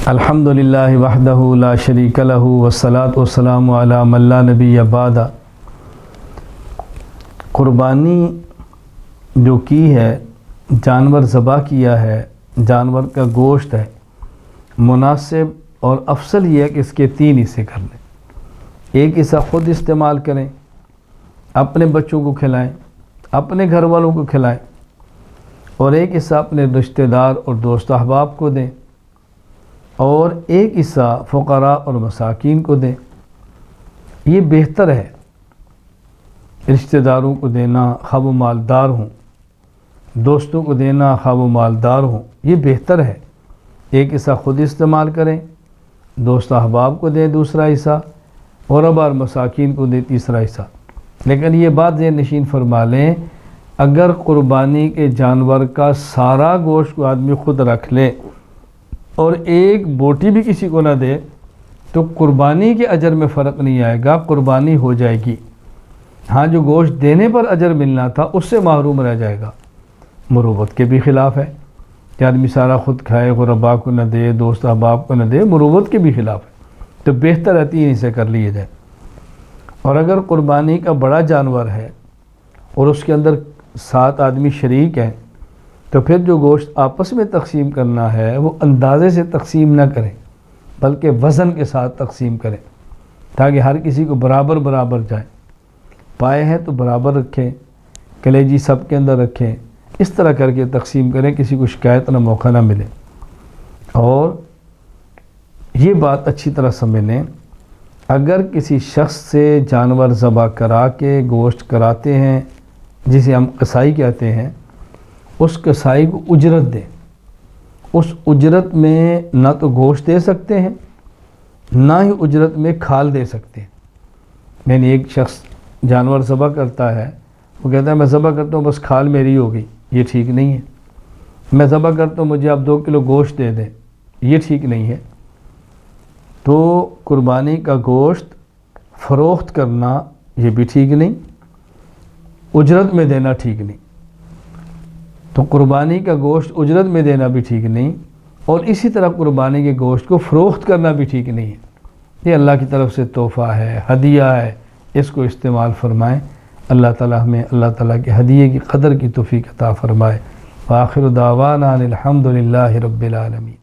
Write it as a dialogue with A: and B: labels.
A: الحمدللہ وحدہ لا شریک لہ والصلاۃ والسلام علی من لا نبی بعد۔ قربانی جو کی ہے، جانور ذبح کیا ہے، جانور کا گوشت ہے، مناسب اور افضل یہ ہے کہ اس کے 3 حصے کر لیں۔ ایک حصہ خود استعمال کریں، اپنے بچوں کو کھلائیں، اپنے گھر والوں کو کھلائیں، اور ایک حصہ اپنے رشتہ دار اور دوست احباب کو دیں، اور ایک حصہ فقراء اور مساکین کو دیں۔ یہ بہتر ہے رشتہ داروں کو دینا خواہ وہ مالدار ہوں، دوستوں کو دینا خواہ وہ مالدار ہوں، یہ بہتر ہے۔ ایک حصہ خود استعمال کریں، دوست احباب کو دیں دوسرا حصہ، اور ابار مساکین کو دیں تیسرا حصہ۔ لیکن یہ بات ذہن نشین فرما لیں، اگر قربانی کے جانور کا سارا گوشت کو آدمی خود رکھ لے اور ایک بوٹی بھی کسی کو نہ دے تو قربانی کے اجر میں فرق نہیں آئے گا، قربانی ہو جائے گی۔ ہاں، جو گوشت دینے پر اجر ملنا تھا اس سے محروم رہ جائے گا۔ مروت کے بھی خلاف ہے کہ آدمی سارا خود کھائے، غرباء کو نہ دے، دوست احباب کو نہ دے، مروت کے بھی خلاف ہے۔ تو بہتر ہے 3 حصے کر لیے جائے۔ اور اگر قربانی کا بڑا جانور ہے اور اس کے اندر 7 آدمی شریک ہیں تو پھر جو گوشت آپس میں تقسیم کرنا ہے وہ اندازے سے تقسیم نہ کریں، بلکہ وزن کے ساتھ تقسیم کریں تاکہ ہر کسی کو برابر برابر جائے۔ پائے ہیں تو برابر رکھیں، کلیجی سب کے اندر رکھیں، اس طرح کر کے تقسیم کریں، کسی کو شکایت نہ موقع نہ ملے۔ اور یہ بات اچھی طرح سمجھ لیں، اگر کسی شخص سے جانور ذبح کرا کے گوشت کراتے ہیں جسے ہم قصائی کہتے ہیں، اس قصائی کو اجرت دیں۔ اس اجرت میں نہ تو گوشت دے سکتے ہیں، نہ ہی اجرت میں کھال دے سکتے ہیں۔ یعنی ایک شخص جانور ذبح کرتا ہے، وہ کہتا ہے میں ذبح کرتا ہوں بس کھال میری ہوگی، یہ ٹھیک نہیں ہے۔ میں ذبح کرتا ہوں مجھے آپ 2 کلو گوشت دے دیں، یہ ٹھیک نہیں ہے۔ تو قربانی کا گوشت فروخت کرنا یہ بھی ٹھیک نہیں، اجرت میں دینا ٹھیک نہیں۔ تو قربانی کا گوشت اجرت میں دینا بھی ٹھیک نہیں، اور اسی طرح قربانی کے گوشت کو فروخت کرنا بھی ٹھیک نہیں ہے۔ یہ اللہ کی طرف سے تحفہ ہے، ہدیہ ہے، اس کو استعمال فرمائیں۔ اللہ تعالیٰ ہمیں اللہ تعالیٰ کے ہدیے کی قدر کی توفیق عطا فرمائے۔ وآخر دعوانا ان الحمد للہ رب العالمین۔